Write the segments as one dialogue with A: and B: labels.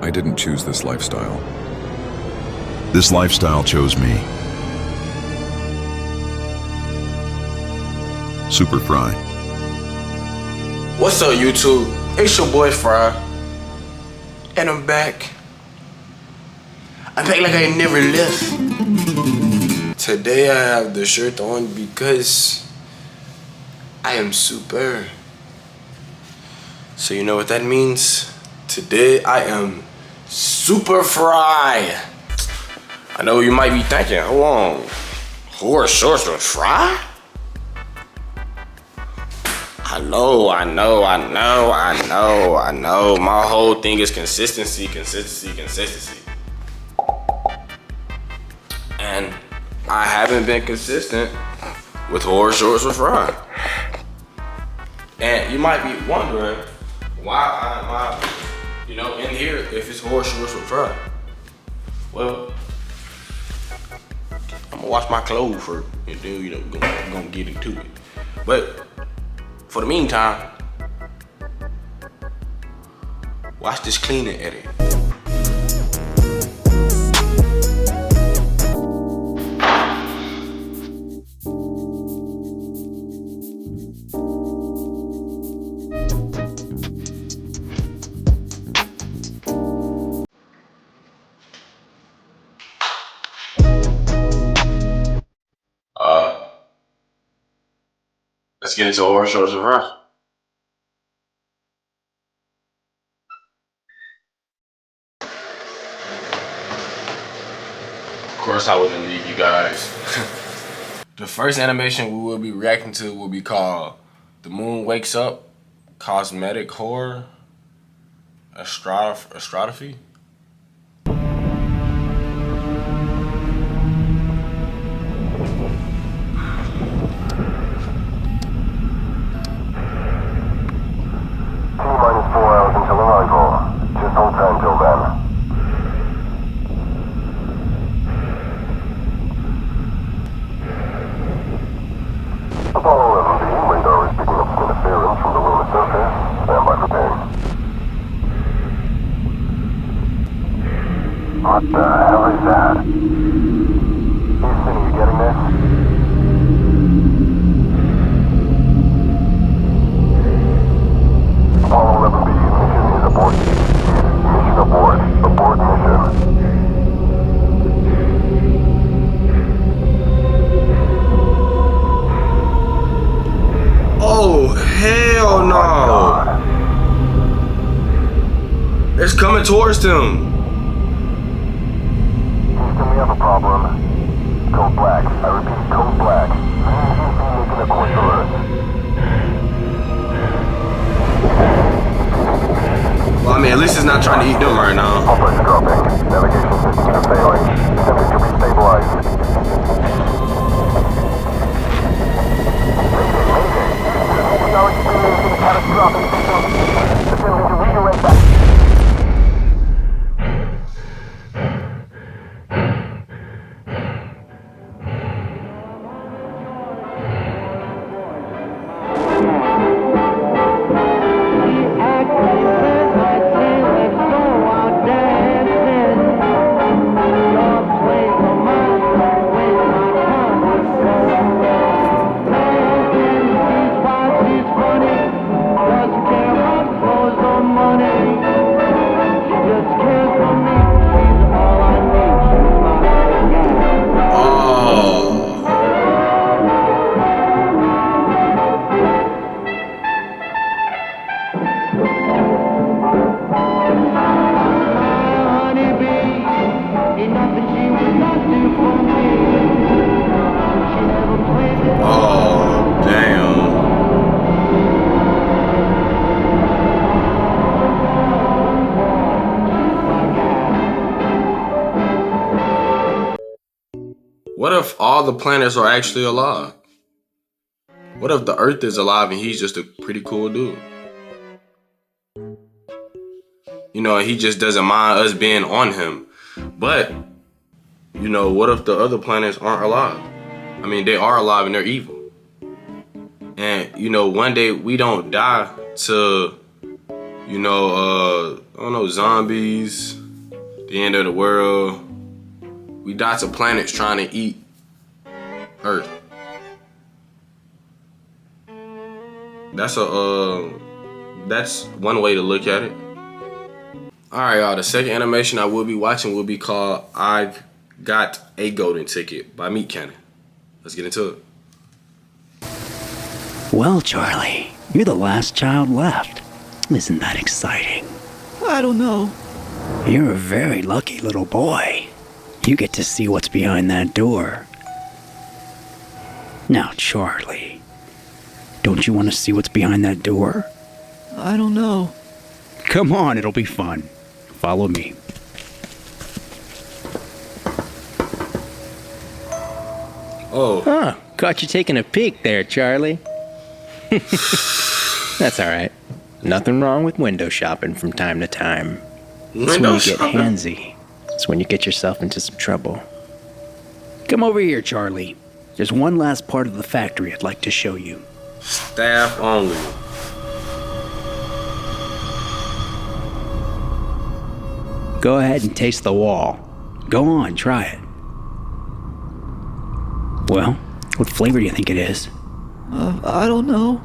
A: I didn't choose this lifestyle.
B: This lifestyle chose me. Super Fry.
C: What's up, YouTube? It's your boy Fry, and I'm back. I'm back like I ain't never left. Today I have the shirt on because I am super. So you know what that means? Today I am super fry. I know you might be thinking, hold on, horse shorts with fry? I know. My whole thing is consistency. And I haven't been consistent with horse shorts with fry. And you might be wondering why am I, in here if it's horse shorts with fry. Well, I'm gonna wash my clothes first and then, gonna get into it. But for the meantime, watch this cleaning edit. Let's get into horror shows of fry. Of course, I wouldn't leave you guys. The first animation we will be reacting to will be called The Moon Wakes Up, Cosmetic Horror, Astrography.
D: T-minus 4 hours until arrival. Just hold time till then. Apollo 11B, radar is picking up some interference from the lunar surface. Stand by for ping. What the hell is that? Houston, are you getting this? Apollo 11B, mission is abort. Mission abort. Abort mission.
C: Oh, hell no! It's coming towards them.
D: Houston, we have a problem. Code black. I repeat, code black. Houston making a course alert.
C: Well, I mean, at least it's not trying to eat them right now.
D: Pumper is dropping. Navigation systems are failing. Temperature restabilized. Mayday. We are experiencing catastrophic systems. Attempting to redirect back.
C: What if all the planets are actually alive? What if the Earth is alive and he's just a pretty cool dude? He just doesn't mind us being on him. But, what if the other planets aren't alive? I mean, they are alive and they're evil. And, one day we don't die to, I don't know, zombies, the end of the world. We dots of planets trying to eat Earth. That's one way to look at it. Alright, y'all, the second animation I will be watching will be called I Got a Golden Ticket by Meat Cannon. Let's get into it.
A: Well, Charlie, you're the last child left. Isn't that exciting?
E: I don't know.
A: You're a very lucky little boy. You get to see what's behind that door. Now, Charlie, don't you want to see what's behind that door?
E: I don't know.
A: Come on, it'll be fun. Follow me.
C: Oh.
F: Huh, caught you taking a peek there, Charlie. That's alright. Nothing wrong with window shopping from time to time. It's when you get handsy. It's when you get yourself into some trouble.
A: Come over here, Charlie. There's one last part of the factory I'd like to show you.
C: Staff only.
A: Go ahead and taste the wall. Go on, try it. Well, what flavor do you think it is?
E: I don't know.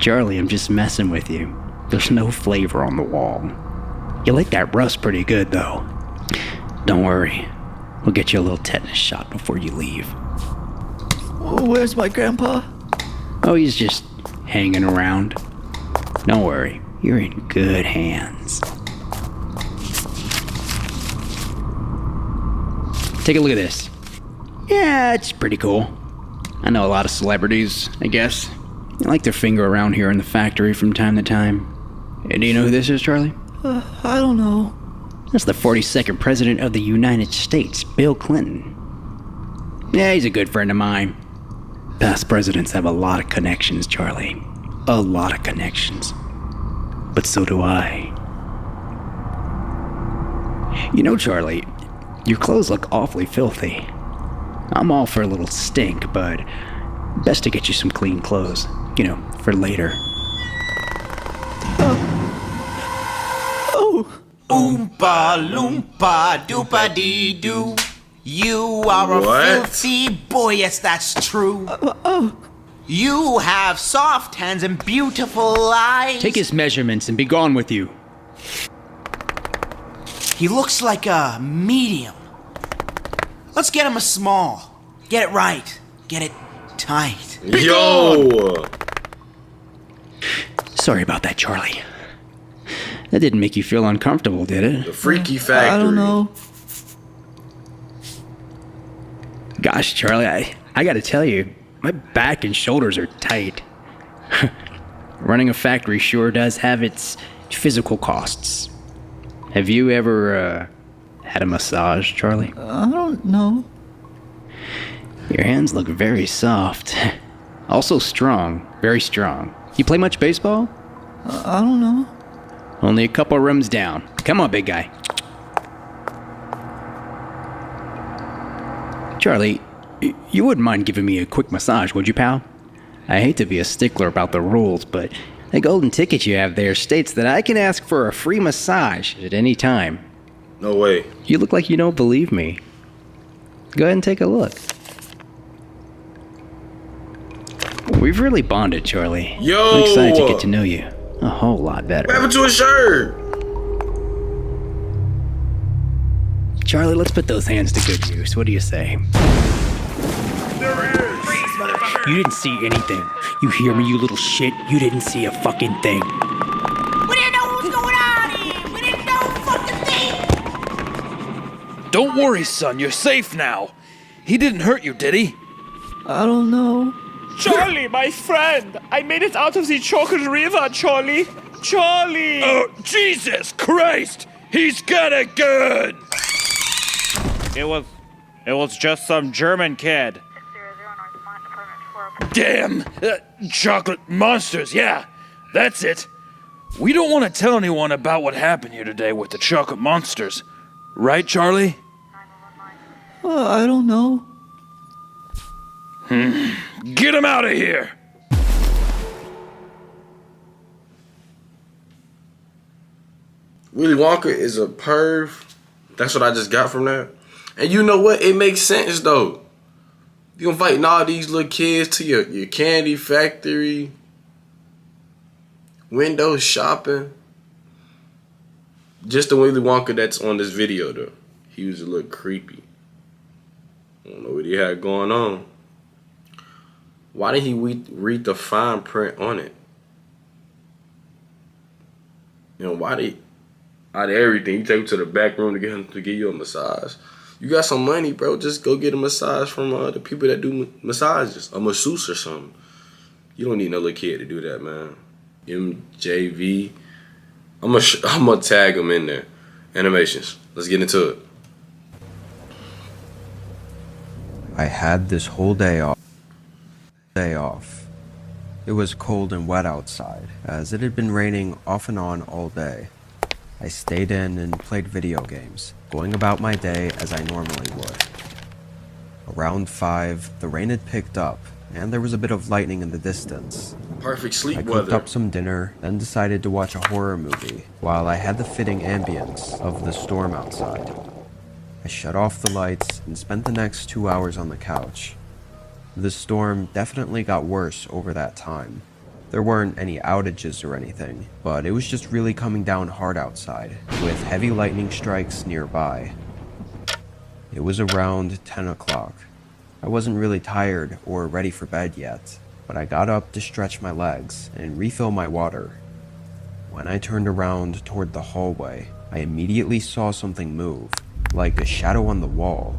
A: Charlie, I'm just messing with you. There's no flavor on the wall. You like that rust pretty good, though. Don't worry. We'll get you a little tetanus shot before you leave.
E: Where's my grandpa?
A: Oh, he's just hanging around. Don't worry. You're in good hands. Take a look at this. Yeah, it's pretty cool. I know a lot of celebrities, I guess. They like their finger around here in the factory from time to time. Hey, do you know who this is, Charlie?
E: I don't know.
A: That's the 42nd President of the United States, Bill Clinton. Yeah, he's a good friend of mine. Past presidents have a lot of connections, Charlie. A lot of connections. But so do I. You know, Charlie, your clothes look awfully filthy. I'm all for a little stink, but best to get you some clean clothes, you know, for later.
G: Oompa loompa doopa dee doo. You are a filthy boy, yes, that's true. You have soft hands and beautiful eyes.
A: Take his measurements and be gone with you.
G: He looks like a medium. Let's get him a small. Get it right. Get it tight.
C: Yo!
A: Sorry about that, Charlie. That didn't make you feel uncomfortable, did it?
C: The Freaky Factory.
E: I don't know.
A: Gosh, Charlie, I gotta tell you, my back and shoulders are tight. Running a factory sure does have its physical costs. Have you ever, had a massage, Charlie?
E: I don't know.
A: Your hands look very soft. Also strong, very strong. You play much baseball?
E: I don't know.
A: Only a couple rooms down. Come on, big guy. Charlie, you wouldn't mind giving me a quick massage, would you, pal? I hate to be a stickler about the rules, but the golden ticket you have there states that I can ask for a free massage at any time.
C: No way.
A: You look like you don't believe me. Go ahead and take a look. We've really bonded, Charlie.
C: Yo!
A: I'm excited to get to know you a whole lot better.
C: What happened to his shirt?
A: Charlie, let's put those hands to good use. What do you say? You didn't see anything. You hear me, you little shit? You didn't see a fucking thing.
G: We didn't know what was going on here. We didn't know a fucking thing.
H: Don't worry, son. You're safe now. He didn't hurt you, did he?
E: I don't know.
I: Charlie, my friend! I made it out of the chocolate river, Charlie! Charlie!
H: Oh, Jesus Christ! He's got a gun!
I: It was just some German kid.
H: Damn! Chocolate monsters, yeah. That's it. We don't want to tell anyone about what happened here today with the chocolate monsters. Right, Charlie?
E: I don't know.
H: Get him out of here!
C: Willy Wonka is a perv. That's what I just got from that. And you know what? It makes sense though. You inviting all these little kids to your candy factory, window shopping. Just the Willy Wonka that's on this video though. He was a little creepy. I don't know what he had going on. Why didn't he read the fine print on it? You know, why did out of everything you take him to the back room to get him to give you a massage? You got some money, bro. Just go get a massage from the people that do massages, a masseuse or something. You don't need no little kid to do that, man. MJV. I'm gonna tag him in there. Animations. Let's get into it.
J: I had this whole day off. It was cold and wet outside, as it had been raining off and on all day. I stayed in and played video games, going about my day as I normally would. Around 5, the rain had picked up, and there was a bit of lightning in the distance.
C: Perfect sleep
J: I cooked
C: weather.
J: up some dinner, then decided to watch a horror movie, while I had the fitting ambience of the storm outside. I shut off the lights and spent the next 2 hours on the couch. The storm definitely got worse over that time. There weren't any outages or anything, but it was just really coming down hard outside, with heavy lightning strikes nearby. It was around 10 o'clock. I wasn't really tired or ready for bed yet, but I got up to stretch my legs and refill my water. When I turned around toward the hallway, I immediately saw something move, like a shadow on the wall.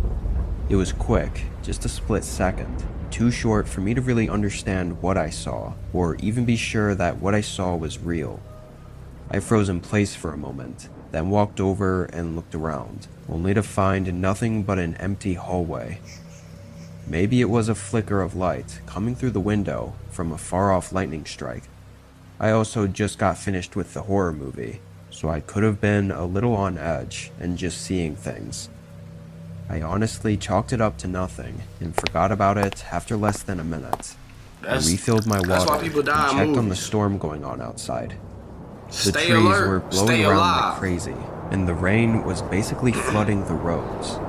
J: It was quick, just a split second, too short for me to really understand what I saw, or even be sure that what I saw was real. I froze in place for a moment, then walked over and looked around, only to find nothing but an empty hallway. Maybe it was a flicker of light coming through the window from a far-off lightning strike. I also just got finished with the horror movie, so I could have been a little on edge and just seeing things. I honestly chalked it up to nothing and forgot about it after less than a minute. I refilled my water
C: why people die
J: and
C: in
J: checked on the
C: movies.
J: storm going on outside. The
C: Stay
J: trees
C: alert.
J: were blowing
C: Stay
J: around
C: alive.
J: like crazy, and the rain was basically flooding the roads.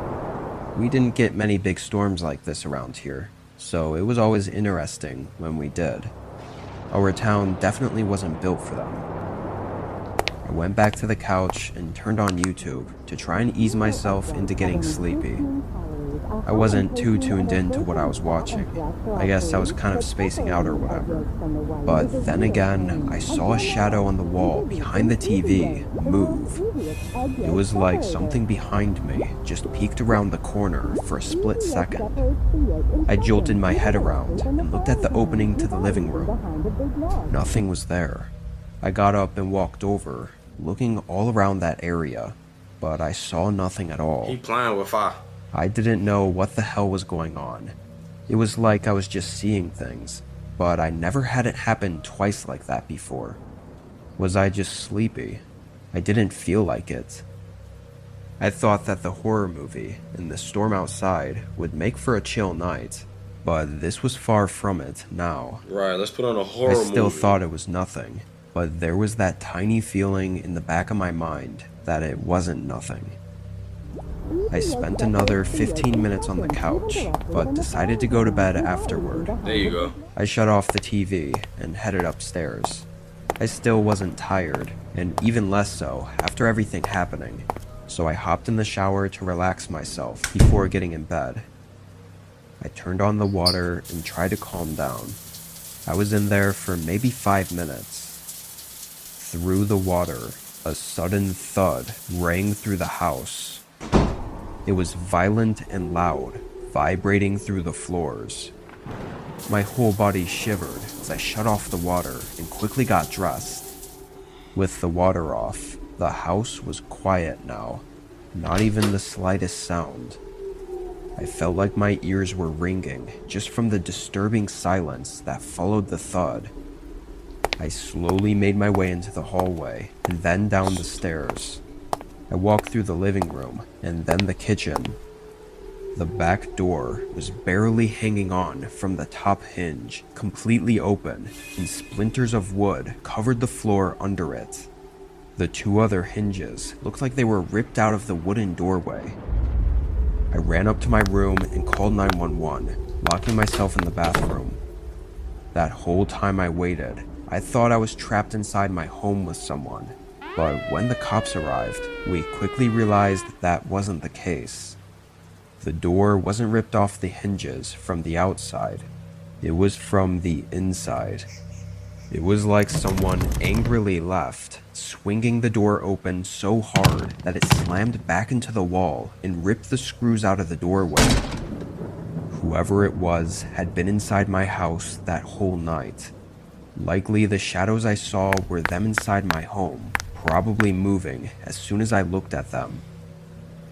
J: We didn't get many big storms like this around here, so it was always interesting when we did. Our town definitely wasn't built for them. I went back to the couch and turned on YouTube to try and ease myself into getting sleepy. I wasn't too tuned into what I was watching. I guess I was kind of spacing out or whatever. But then again, I saw a shadow on the wall behind the TV move. It was like something behind me just peeked around the corner for a split second. I jolted my head around and looked at the opening to the living room. Nothing was there. I got up and walked over, looking all around that area, but I saw nothing at all.
C: He playing with fire.
J: I didn't know what the hell was going on. It was like I was just seeing things, but I never had it happen twice like that before. Was I just sleepy? I didn't feel like it. I thought that the horror movie and the storm outside would make for a chill night, but this was far from it now.
C: Right, let's put on a horror
J: I still
C: movie.
J: thought it was nothing, but there was that tiny feeling in the back of my mind that it wasn't nothing. I spent another 15 minutes on the couch, but decided to go to bed afterward.
C: There you go.
J: I shut off the TV and headed upstairs. I still wasn't tired, and even less so after everything happening, so I hopped in the shower to relax myself before getting in bed. I turned on the water and tried to calm down. I was in there for maybe 5 minutes. Through the water, a sudden thud rang through the house. It was violent and loud, vibrating through the floors. My whole body shivered as I shut off the water and quickly got dressed. With the water off, the house was quiet now, not even the slightest sound. I felt like my ears were ringing just from the disturbing silence that followed the thud. I slowly made my way into the hallway and then down the stairs. I walked through the living room and then the kitchen. The back door was barely hanging on from the top hinge, completely open, and splinters of wood covered the floor under it. The two other hinges looked like they were ripped out of the wooden doorway. I ran up to my room and called 911, locking myself in the bathroom. That whole time I waited, I thought I was trapped inside my home with someone. But when the cops arrived, we quickly realized that wasn't the case. The door wasn't ripped off the hinges from the outside. It was from the inside. It was like someone angrily left, swinging the door open so hard that it slammed back into the wall and ripped the screws out of the doorway. Whoever it was had been inside my house that whole night. Likely the shadows I saw were them inside my home, probably moving as soon as I looked at them.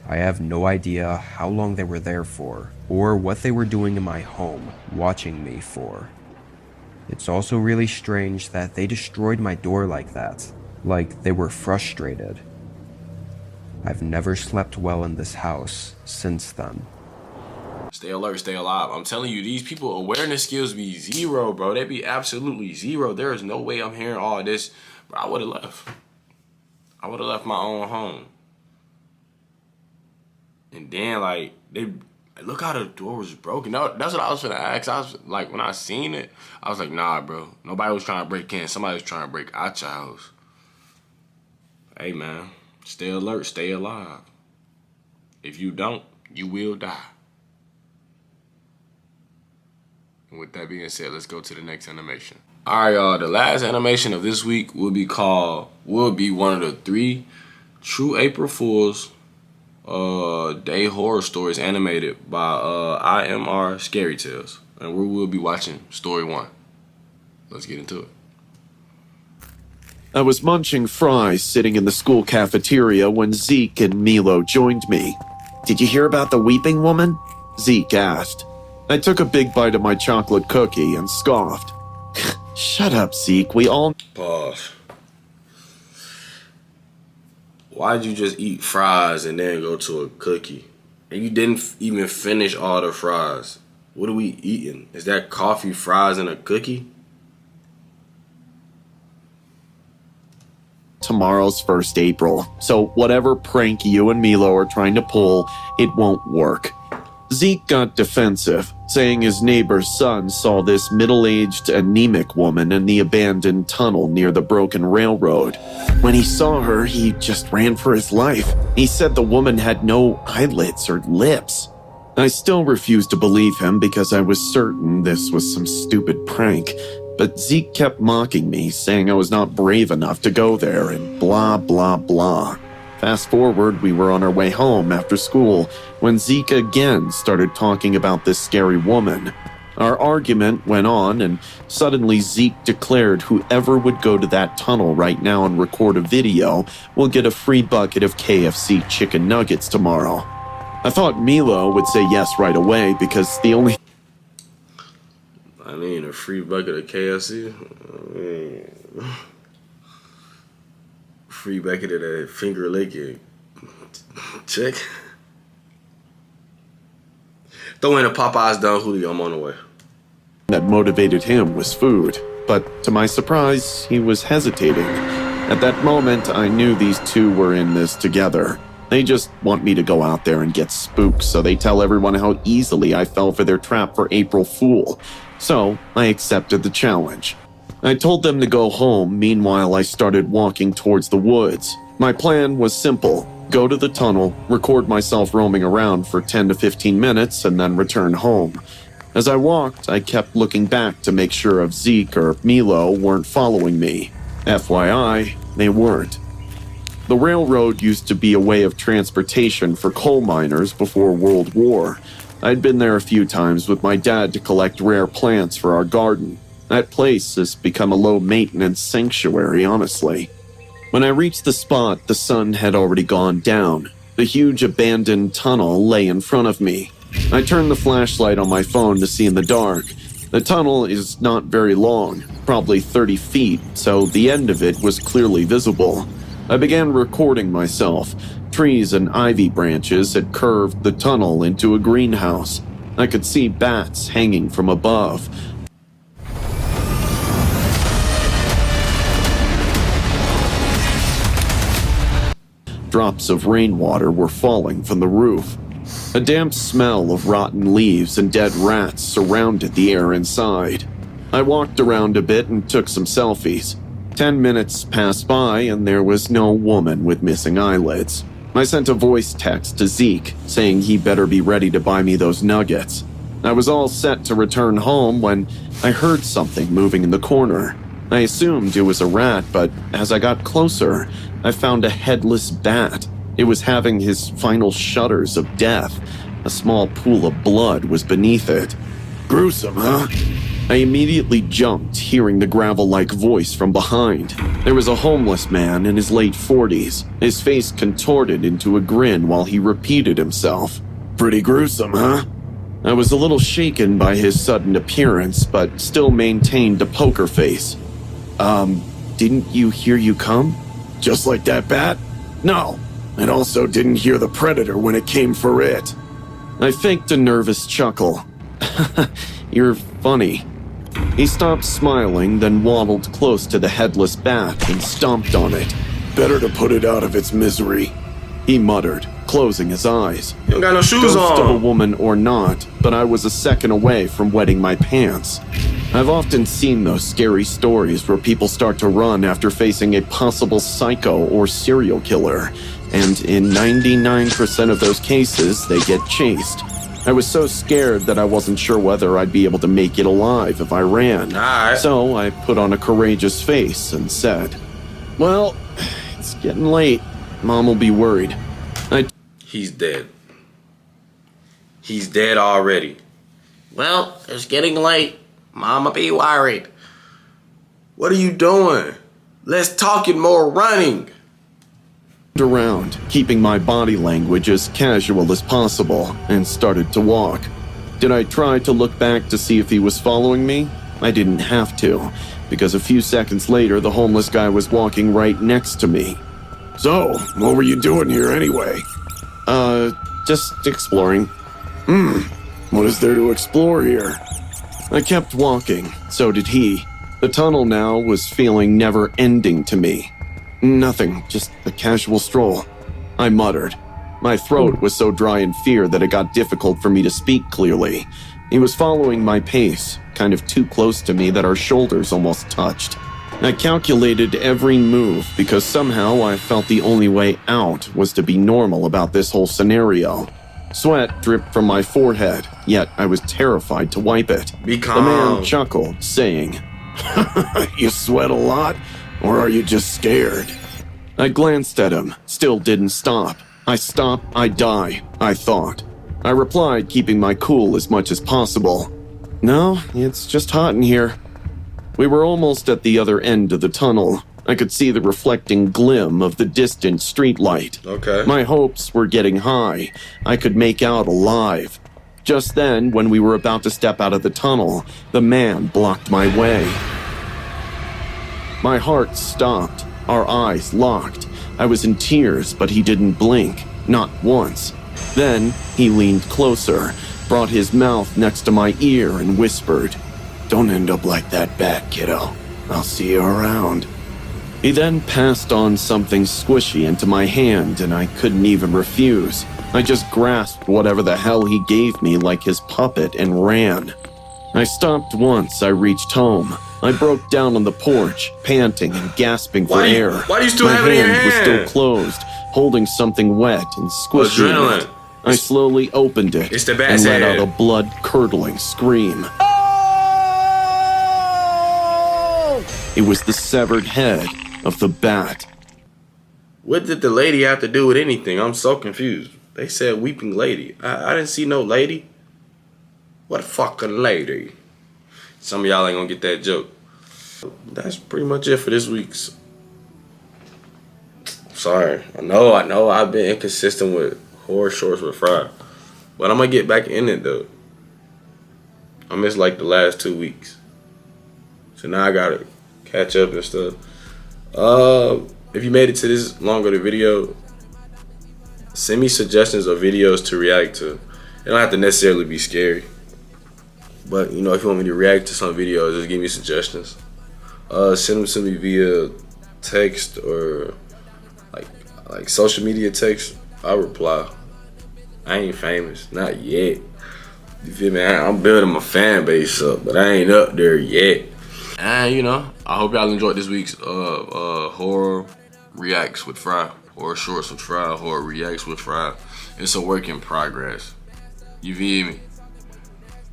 J: I have no idea how long they were there for, or what they were doing in my home, watching me for. It's also really strange that they destroyed my door like that, like they were frustrated. I've never slept well in this house since then.
C: Stay alert, stay alive. I'm telling you, these people awareness skills be zero, bro. They be absolutely zero. There is no way I'm hearing all this. Bro, I would have left. I would have left my own home. And then, like, they... Look how the door was broken. No, that's what I was finna ask. I was like, when I seen it, I was like, nah, bro. Nobody was trying to break in. Somebody was trying to break out your house. Hey, man. Stay alert. Stay alive. If you don't, you will die. And with that being said, let's go to the next animation. All right, y'all. The last animation of this week will be one of the 3 true April Fools day horror stories animated by IMR Scary Tales, and we will be watching story 1. Let's get into it.
K: I was munching fries sitting in the school cafeteria when Zeke and Milo joined me. "Did you hear about the weeping woman?" Zeke asked. I took a big bite of my chocolate cookie and scoffed. "Shut up, Zeke, we all..."
C: Pause. Why'd you just eat fries and then go to a cookie? And you didn't even finish all the fries. What are we eating? Is that coffee, fries, and a cookie?
K: Tomorrow's 1st April, so whatever prank you and Milo are trying to pull, it won't work. Zeke got defensive, saying his neighbor's son saw this middle-aged, anemic woman in the abandoned tunnel near the broken railroad. When he saw her, he just ran for his life. He said the woman had no eyelids or lips. I still refused to believe him because I was certain this was some stupid prank, but Zeke kept mocking me, saying I was not brave enough to go there and blah, blah, blah. Fast forward, we were on our way home after school when Zeke again started talking about this scary woman. Our argument went on, and suddenly Zeke declared whoever would go to that tunnel right now and record a video will get a free bucket of KFC chicken nuggets tomorrow. I thought Milo would say yes right away because the only...
C: I mean, a free bucket of KFC? Free bucket of that finger licking. Check. Throw in a Popeyes Don Julio, I'm on the way.
K: That motivated him was food, but to my surprise, he was hesitating. At that moment, I knew these two were in this together. They just want me to go out there and get spooked, so they tell everyone how easily I fell for their trap for April Fool. So, I accepted the challenge. I told them to go home. Meanwhile, I started walking towards the woods. My plan was simple. Go to the tunnel, record myself roaming around for 10 to 15 minutes, and then return home. As I walked, I kept looking back to make sure if Zeke or Milo weren't following me. FYI, they weren't. The railroad used to be a way of transportation for coal miners before World War. I'd been there a few times with my dad to collect rare plants for our garden. That place has become a low-maintenance sanctuary, honestly. When I reached the spot, the sun had already gone down. The huge abandoned tunnel lay in front of me. I turned the flashlight on my phone to see in the dark. The tunnel is not very long, probably 30 feet, so the end of it was clearly visible. I began recording myself. Trees and ivy branches had curved the tunnel into a greenhouse. I could see bats hanging from above. drops of rainwater were falling from the roof. A damp smell of rotten leaves and dead rats surrounded the air inside. I walked around a bit and took some selfies. 10 minutes passed by and there was no woman with missing eyelids. I sent a voice text to Zeke saying he better be ready to buy me those nuggets. I was all set to return home when I heard something moving in the corner. I assumed it was a rat, but as I got closer, I found a headless bat. It was having his final shudders of death. A small pool of blood was beneath it. Gruesome, huh? I immediately jumped, hearing the gravel-like voice from behind. There was a homeless man in his late 40s, his face contorted into a grin while he repeated himself. Pretty gruesome, huh? I was a little shaken by his sudden appearance, but still maintained a poker face. Didn't you hear you come? Just like that bat? No, and also didn't hear the predator when it came for it. I faked a nervous chuckle. You're funny. He stopped smiling, then waddled close to the headless bat and stomped on it. Better to put it out of its misery, he muttered, closing his eyes.
C: You don't got no shoes
K: Ghost
C: on.
K: of a woman or not, but I was a second away from wetting my pants. I've often seen those scary stories where people start to run after facing a possible psycho or serial killer, and in 99% of those cases, they get chased. I was so scared that I wasn't sure whether I'd be able to make it alive if I ran.
C: Alright.
K: So I put on a courageous face and said, well, it's getting late. Mom will be worried.
C: He's dead. He's dead already. Well, it's getting late. Mama be worried. What are you doing? Less talking, more running.
K: Around, keeping my body language as casual as possible, and started to walk. Did I try to look back to see if he was following me? I didn't have to, because a few seconds later the homeless guy was walking right next to me. So, what were you doing here anyway? Just exploring. What is there to explore here? I kept walking, so did he. The tunnel now was feeling never-ending to me. Nothing, just a casual stroll. I muttered. My throat was so dry in fear that it got difficult for me to speak clearly. He was following my pace, kind of too close to me that our shoulders almost touched. I calculated every move because somehow I felt the only way out was to be normal about this whole scenario. Sweat dripped from my forehead, yet I was terrified to wipe it.
C: Be
K: The
C: calm.
K: man chuckled, saying, You sweat a lot? Or are you just scared? I glanced at him, still didn't stop. I stop, I die, I thought. I replied, keeping my cool as much as possible. No, it's just hot in here. We were almost at the other end of the tunnel. I could see the reflecting glim of the distant streetlight.
C: Okay.
K: My hopes were getting high. I could make out alive. Just then, when we were about to step out of the tunnel, the man blocked my way. My heart stopped. Our eyes locked. I was in tears, but he didn't blink. Not once. Then, he leaned closer, brought his mouth next to my ear and whispered, Don't end up like that bat, kiddo. I'll see you around. He then passed on something squishy into my hand, and I couldn't even refuse. I just grasped whatever the hell he gave me like his puppet and ran. I stopped once I reached home. I broke down on the porch, panting and gasping for air.
C: Why do you still
K: my
C: have it in your
K: hand was
C: hand?
K: still closed, holding something wet and squishy in it.
C: Adrenaline.
K: I slowly opened it
C: It's the
K: and
C: bat's
K: let
C: head.
K: out a blood-curdling scream. It was the severed head of the bat.
C: What did the lady have to do with anything? I'm so confused. They said weeping lady. I didn't see no lady. What fucking lady? Some of y'all ain't gonna get that joke. That's pretty much it for this week's. Sorry. I know I've been inconsistent with horror shorts with Fry. But I'm gonna get back in it though. I missed like the last 2 weeks. So now I gotta catch up and stuff. If you made it to this long of the video, send me suggestions of videos to react to. It don't have to necessarily be scary. But, you know, if you want me to react to some videos, just give me suggestions. Send them to me via text or, like Like social media text, I reply. I ain't famous, not yet. You feel me? I'm building my fan base up, but I ain't up there yet. And you know, I hope y'all enjoyed this week's horror reacts with Fry, horror shorts with Fry, horror reacts with Fry. It's a work in progress. You feel me?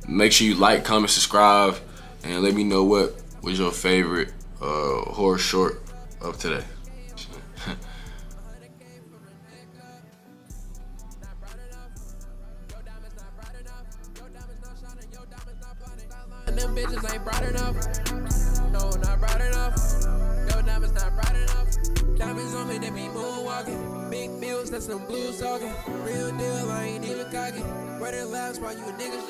C: Make sure you like, comment, subscribe, and let me know what was your favorite horror short of today.
L: Them bitches ain't bright enough. No, not bright enough. Your diamonds not bright enough. Diamonds on me, they be moonwalking. Big bills, that's some blues talking. Real deal, I ain't even cocky. Where the last while you niggas